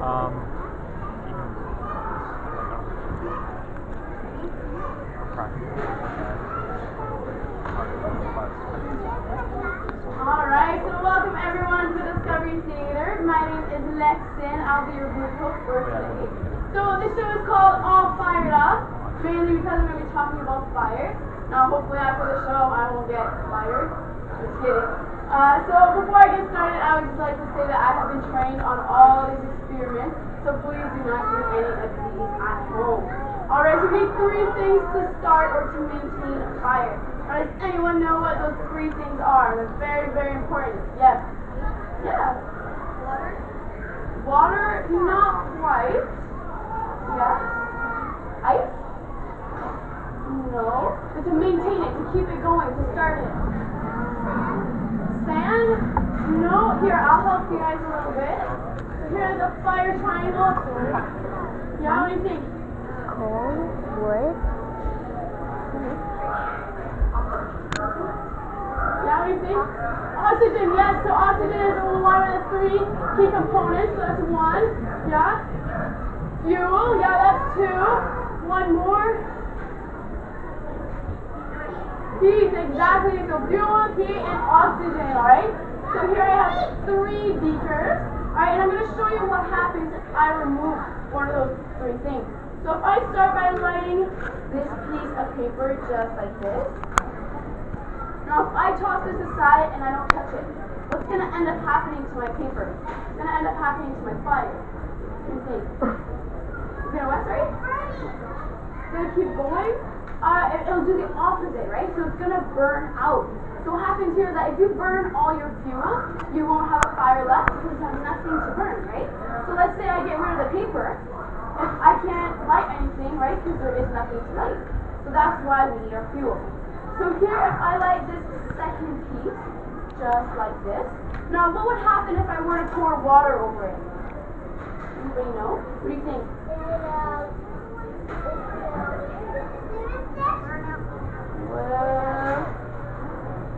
Alright, so welcome everyone to Discovery Theater. My name is Lexin. I'll be your group host for today. So this show is called All Fired Up, mainly because we're going to be talking about fire. Now hopefully after the show I won't get fired. Just kidding. So before I get started, I would just like to say that I have been trained on all these experiments, so please do not do any of these at home. Alright, so we need 3 things to start or to maintain a fire. Does anyone know what those 3 things are? They're very, very important. Yes. Yeah. Water? Water, not quite. Yes. Ice? No. But to maintain it, to keep it going, to start it. Sand? No. Here, I'll help you guys a little bit. So here's a fire triangle. Yeah, what do you think? Coal, wood. Yeah, what do you think? Oxygen, yes. So oxygen is one of the 3 key components. So that's 1. Yeah. Fuel, yeah, that's 2. 1 more. Heat, exactly. So fuel, heat, and oxygen, alright? So here I have 3 beakers. Alright, and I'm going to show you what happens if I remove one of those 3 things. So if I start by lighting this piece of paper just like this. Now if I toss this aside and I don't touch it, what's going to end up happening to my paper? It's going to end up happening to my fire. What do you think? It's going to what, sorry? It's going to keep going? It'll do the opposite, right? So it's going to burn out. So what happens here is that if you burn all your fuel, you won't have a fire left because you have nothing to burn, right? So let's say I get rid of the paper. If I can't light anything, right, because there is nothing to light. So that's why we need our fuel. So here, if I light this second piece, just like this. Now, what would happen if I were to pour water over it? Anybody know? What do you think? Well,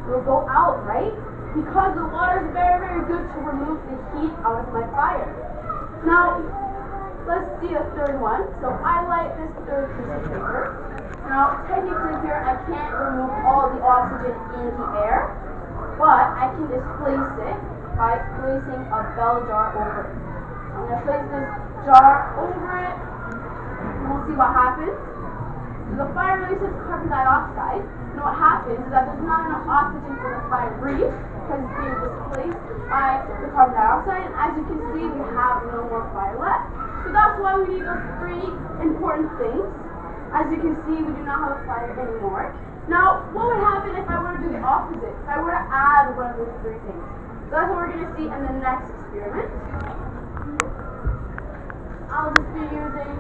it will go out, right? Because the water is very, very good to remove the heat out of my fire. Now, let's see the 3rd one. So I light this 3rd piece of paper. Now, technically here, I can't remove all the oxygen in the air, but I can displace it by placing a bell jar over it. I'm going to place this jar over it, and we'll see what happens. So the fire releases carbon dioxide, and what happens is that there's not enough oxygen for the fire to breathe, because it's being displaced by the carbon dioxide, and as you can see, we have no more fire left. So that's why we need those 3 important things. As you can see, we do not have a fire anymore. Now, what would happen if I were to do the opposite? If I were to add one of those 3 things? So that's what we're going to see in the next experiment. I'll just be using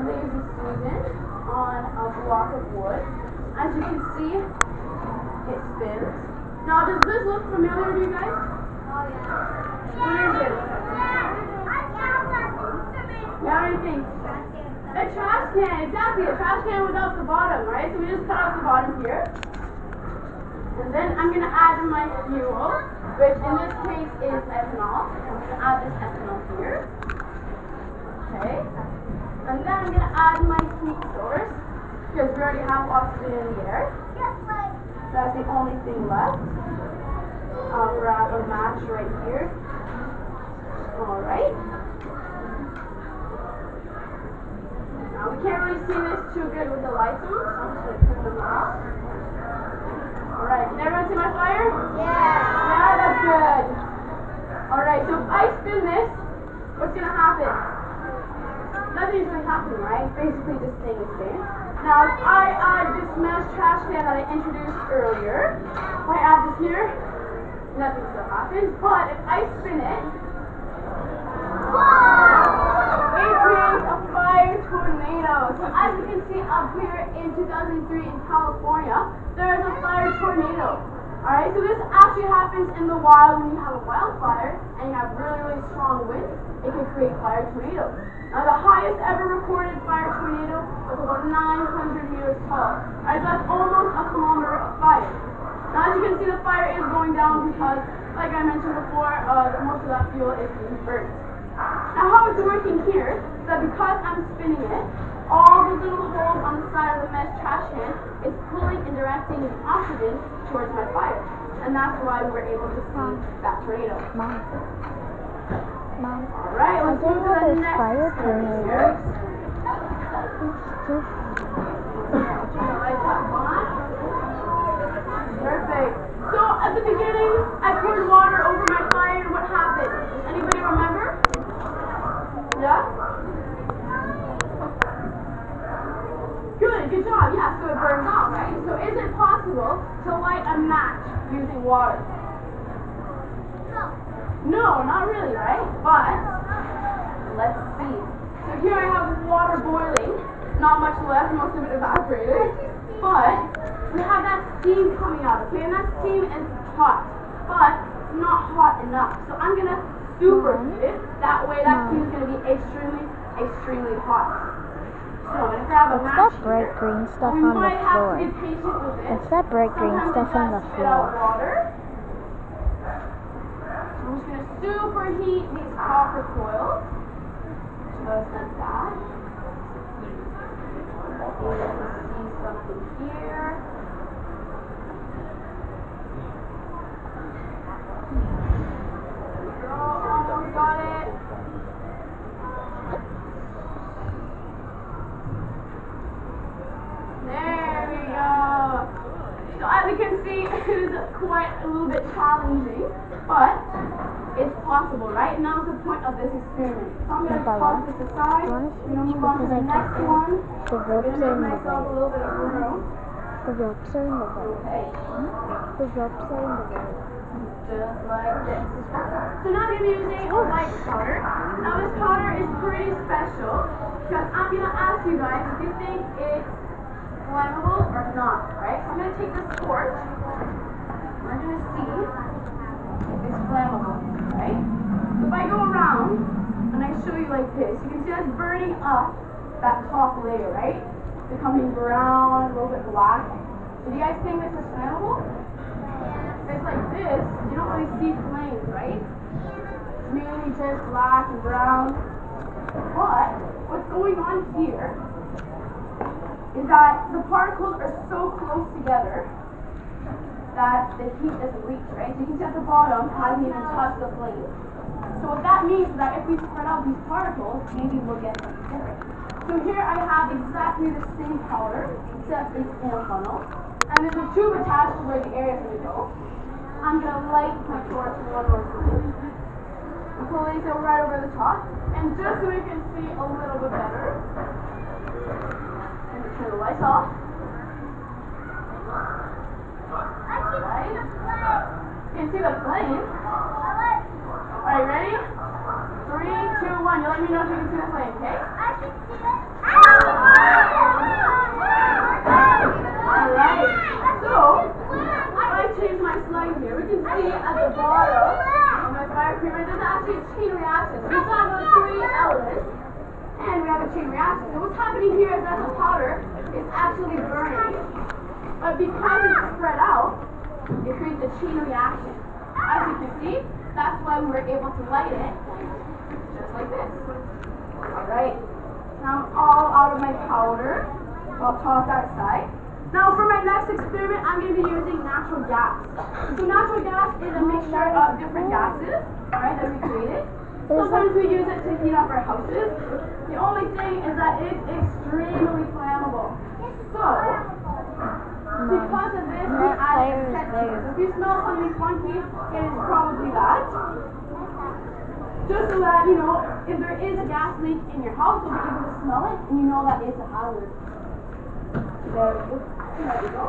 lazy Susan on a block of wood. As you can see, it spins. Now, does this look familiar to you guys? Oh, yeah. What is it? Yeah, what do you think? A trash can, exactly. A trash can without the bottom, right? So we just cut out the bottom here. And then I'm going to add my fuel, which in this case is ethanol. I'm going to add this ethanol here. Okay. And then I'm going to add my heat source, because we already have oxygen in the air. That's the only thing left. I'll grab a match right here. Alright. Now, we can't really see this too good with the lights on, so I'm just going to turn them off. Alright, can everyone see my fire? Yeah! Yeah, that's good. Alright, so if I spin this, what's going to happen? Nothing's really happening, right? Basically just staying the same. Now, if I add this mesh trash can that I introduced earlier, if I add this here, nothing still happens. But if I spin it, it creates a fire tornado. So as you can see up here in 2003 in California, there is a fire tornado. Alright, so this actually happens in the wild when you have a wildfire and you have really, really strong winds. It can create fire tornadoes. Now the highest ever recorded fire tornado was about 900 meters tall. Alright, so that's almost a kilometer of fire. Now as you can see, the fire is going down because, like I mentioned before, most of that fuel is being burnt. Now how is it's working here is that because I'm spinning it, all the little holes on the side of the mesh trash can is pulling and directing the oxygen towards my fire. And that's why we were able to see that tornado. Mom. Alright, let's move to the next fire tornado. tornado. Perfect. So at the beginning, I poured water over my fire, and what happened? Anybody remember? Yeah? Good job. Yeah, so it burns out, right? So is it possible to light a match using water? No, not really, right? But let's see. So here I have water boiling. Not much left, most of it evaporated. But we have that steam coming out, okay? And that steam is hot, but not hot enough. So I'm gonna superheat it. That way that steam is gonna be extremely hot. So I'm gonna grab a match That bright green stuff we on the might have to floor. be patient with it. What's that bright green Sometimes stuff it on the does spit out floor? water. I'm just gonna superheat these copper coils. Just like that. See something here. There we go. Almost got it. There we go. So as you can see, it is quite a little bit challenging, but it's possible, right? And that was the point of this experiment. So I'm going to toss this aside. I'm going to move on to the next one. The I'm ropes going to are in make the myself a way. little bit of room. The ropes are in the way. Okay. The ropes are in the way. Just like this. So now I'm going to be using a white powder. Now this powder is pretty special because I'm going to ask you guys if you think it's flammable or not, right? So I'm going to take this torch. We're going to see if it's flammable, right? So if I go around and I show you like this, you can see that's burning up that top layer, right? Becoming brown, a little bit black. So do you guys think this is flammable? If it's like this, you don't really see flames, right? It's mainly just black and brown. But what's going on here is that the particles are so close together that the heat doesn't reach, right? So you can see at the bottom, it hasn't even touched the flame. So what that means is that if we spread out these particles, maybe we'll get something different. So here I have exactly the same powder, except it's in a funnel. And there's a tube attached to where the air is going to go. I'm going to light my torch one more time. I'm pulling it right over the top. And just so we can see a little bit better, I'm going to turn the lights off. Right. You can see the flame. Are you ready? 3, 2, 1. You let me know if you can see the flame, okay? Alright. So, if I change my slide here, we can see at the bottom of my fire creamer, there's actually a chain reaction. So we have those 3 elements, and we have a chain reaction. So what's happening here is that the powder is actually burning. But because it's spread out, it creates a chain reaction. As you can see, that's why we were able to light it just like this. Alright, now I'm all out of my powder. I'll toss that aside. Now for my next experiment, I'm going to be using natural gas. So natural gas is a mixture of different gases, right, that we created. Sometimes we use it to heat up our houses. The only thing is that it's extremely flammable. So, because of this, we added attention. If you smell something funky, it is probably that. Just so that, you know, if there is a gas leak in your house, you'll be able to smell it, and you know that it's a hazard. There we go.